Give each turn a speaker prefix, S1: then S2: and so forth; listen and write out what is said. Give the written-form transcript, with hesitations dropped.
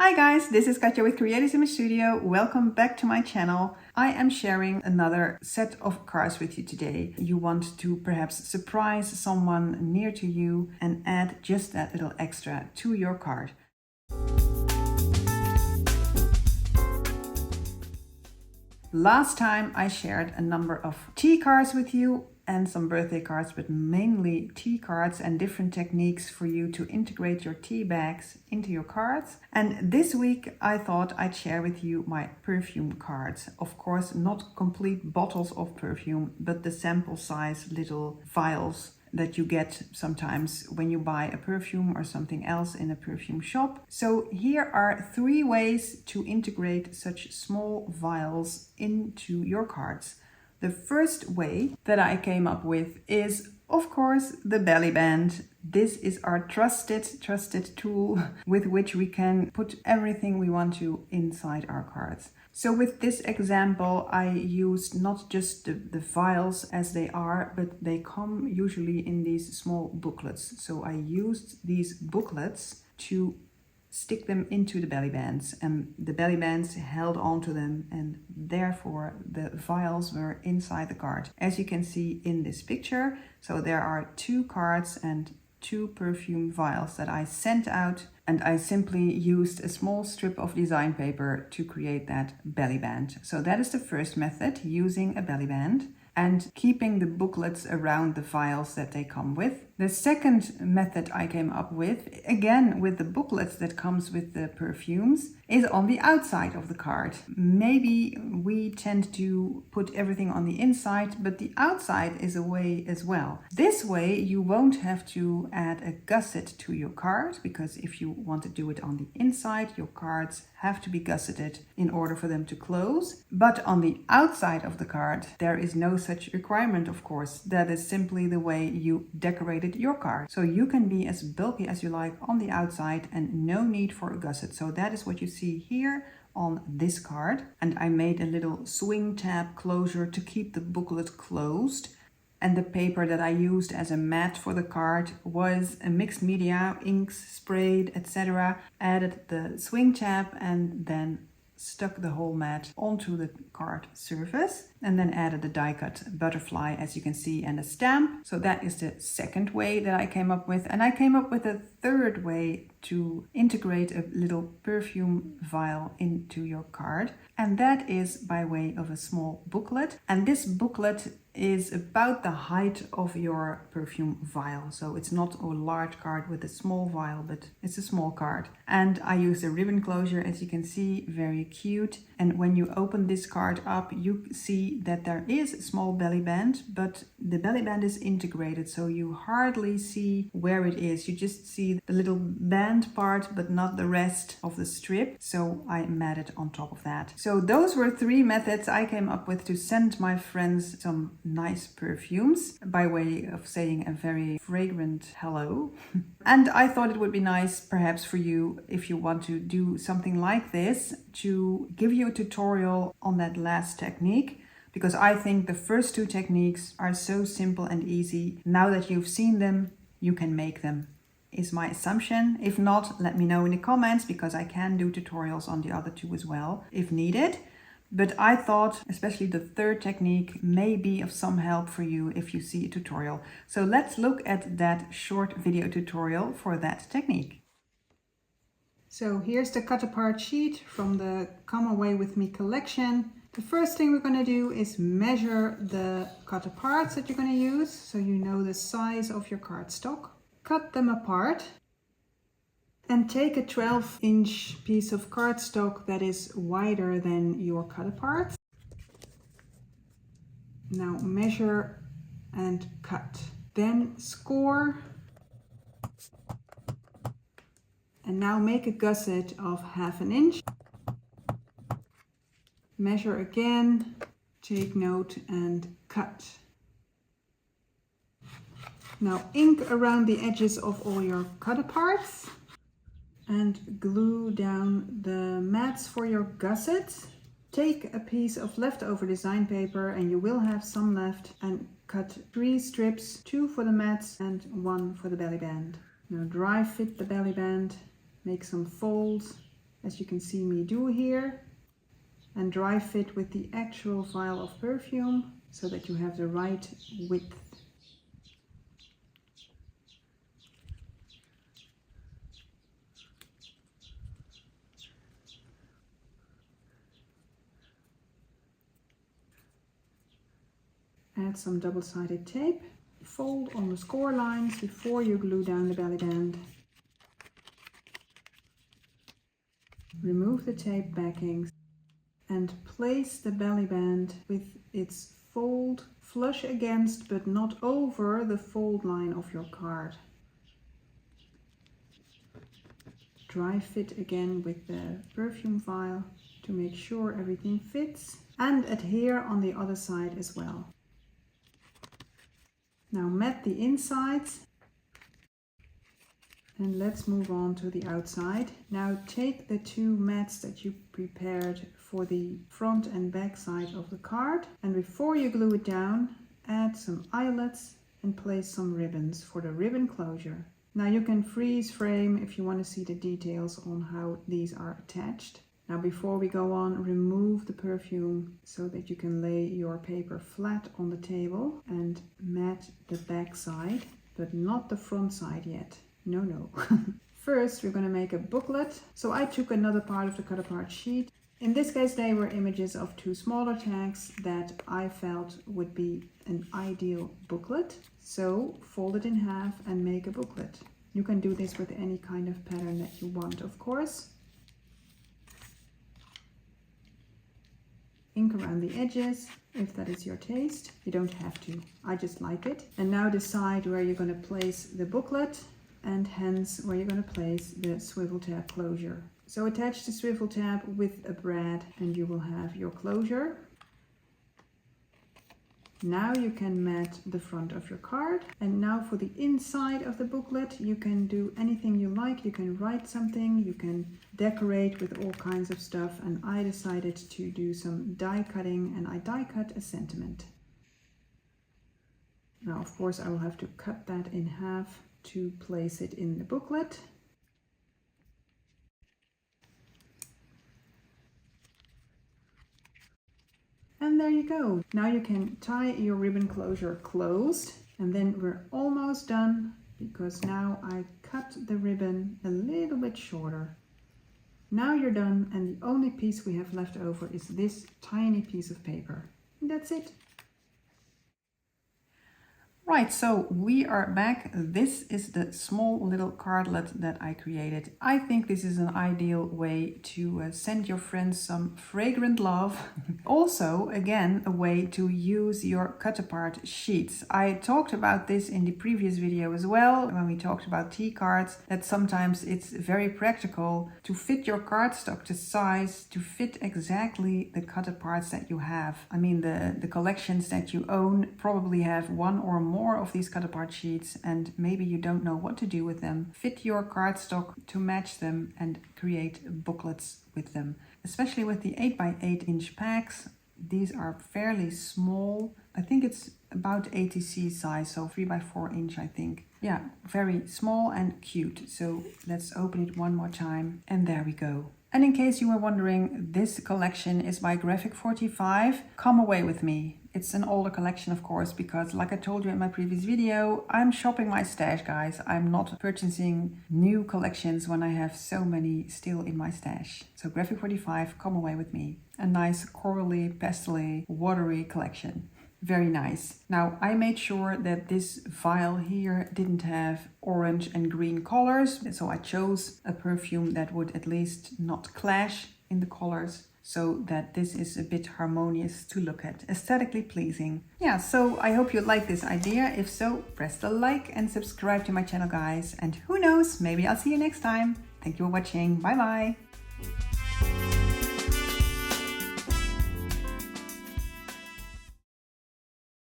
S1: Hi guys, this is Katja with Creators Image Studio. Welcome back to my channel. I am sharing another set of cards with you today. You want to perhaps surprise someone near to you and add just that little extra to your card. Last time I shared a number of tea cards with you and some birthday cards, but mainly tea cards and different techniques for you to integrate your tea bags into your cards. And this week I thought I'd share with you my perfume cards. Of course, not complete bottles of perfume, but the sample size little vials that you get sometimes when you buy a perfume or something else in a perfume shop. So here are 3 ways to integrate such small vials into your cards. The first way that I came up with is, of course, the belly band. This is our trusted tool with which we can put everything we want to inside our cards. So with this example, I used not just the vials as they are, but they come usually in these small booklets. So I used these booklets to stick them into the belly bands, and the belly bands held onto them, and therefore the vials were inside the card, as you can see in this picture. So there are 2 cards and 2 perfume vials that I sent out, and I simply used a small strip of design paper to create that belly band. So that is the first method, using a belly band and keeping the booklets around the vials that they come with. The second method I came up with, again with the booklets that comes with the perfumes, is on the outside of the card. Maybe we tend to put everything on the inside, but the outside is a way as well. This way you won't have to add a gusset to your card, because if you want to do it on the inside, your cards have to be gusseted in order for them to close. But on the outside of the card, there is no such requirement, of course. That is simply the way you decorated your card. So you can be as bulky as you like on the outside and no need for a gusset. So that is what you see here on this card. And I made a little swing tab closure to keep the booklet closed. And the paper that I used as a mat for the card was a mixed media, inks, sprayed, etc. Added the swing tab and then stuck the whole mat onto the card surface, and then added a die cut butterfly, as you can see, and a stamp. So that is the second way that I came up with. And I came up with a third way to integrate a little perfume vial into your card, and that is by way of a small booklet. And this booklet is about the height of your perfume vial. So it's not a large card with a small vial, but it's a small card. And I used a ribbon closure, as you can see, very cute. And when you open this card up, you see that there is a small belly band, but the belly band is integrated, so you hardly see where it is. You just see the little band part, but not the rest of the strip. So I matted on top of that. So those were 3 methods I came up with to send my friends some nice perfumes by way of saying a very fragrant hello. And I thought it would be nice perhaps for you, if you want to do something like this, to give you a tutorial on that last technique, because I think the first 2 techniques are so simple and easy. Now that you've seen them, you can make them, is my assumption. If not, let me know in the comments, because I can do tutorials on the other 2 as well if needed. But I thought especially the third technique may be of some help for you if you see a tutorial. So let's look at that short video tutorial for that technique. So here's the cut apart sheet from the Come Away With Me collection. The first thing we're going to do is measure the cut aparts that you're going to use, so you know the size of your cardstock. Cut them apart. And take a 12-inch piece of cardstock that is wider than your cut apart. Now measure and cut. Then score. And now make a gusset of 1/2 inch. Measure again, take note and cut. Now ink around the edges of all your cut aparts. And glue down the mats for your gussets. Take a piece of leftover design paper, and you will have some left, and cut 3 strips, 2 for the mats and 1 for the belly band. Now dry fit the belly band, make some folds, as you can see me do here, and dry fit with the actual vial of perfume so that you have the right width. Add some double-sided tape. Fold on the score lines before you glue down the belly band. Remove the tape backings and place the belly band with its fold flush against but not over the fold line of your card. Dry fit again with the perfume vial to make sure everything fits, and adhere on the other side as well. Now mat the insides and let's move on to the outside. Now take the two mats that you prepared for the front and back side of the card, and before you glue it down, add some eyelets and place some ribbons for the ribbon closure. Now you can freeze frame if you want to see the details on how these are attached. Now before we go on, remove the perfume so that you can lay your paper flat on the table and mat the back side, but not the front side yet. No. First we're going to make a booklet. So I took another part of the cut apart sheet. In this case they were images of two smaller tags that I felt would be an ideal booklet. So fold it in half and make a booklet. You can do this with any kind of pattern that you want, of course. Ink around the edges if that is your taste. You don't have to, I just like it. And now decide where you're going to place the booklet and hence where you're going to place the swivel tab closure. So attach the swivel tab with a brad and you will have your closure. Now you can mat the front of your card, and now for the inside of the booklet you can do anything you like. You can write something, you can decorate with all kinds of stuff, and I decided to do some die cutting and I die cut a sentiment. Now of course I will have to cut that in half to place it in the booklet. And there you go. Now you can tie your ribbon closure closed, and then we're almost done because now I cut the ribbon a little bit shorter. Now you're done, and the only piece we have left over is this tiny piece of paper. And that's it. Right, so we are back. This is the small little cardlet that I created. I think this is an ideal way to send your friends some fragrant love. Also, again, a way to use your cut apart sheets. I talked about this in the previous video as well, when we talked about tea cards, that sometimes it's very practical to fit your cardstock to size, to fit exactly the cut aparts that you have. I mean, the collections that you own probably have one or more of these cut apart sheets, and maybe you don't know what to do with them. Fit your cardstock to match them and create booklets with them, especially with the 8x8 packs. These are fairly small. I think it's about ATC size, so 3x4 I think. Yeah, very small and cute. So let's open it one more time, and there we go. And in case you were wondering, this collection is by Graphic 45. Come away with me. It's an older collection, of course, because like I told you in my previous video, I'm shopping my stash, guys. I'm not purchasing new collections when I have so many still in my stash. So Graphic 45, come away with me. A nice corally, pastel-y, watery collection. Very nice. Now I made sure that this vial here didn't have orange and green colors, so I chose a perfume that would at least not clash in the colors, so that this is a bit harmonious to look at, aesthetically pleasing. Yeah, so I hope you like this idea. If so, press the like and subscribe to my channel, guys, and who knows, maybe I'll see you next time. Thank you for watching. Bye bye.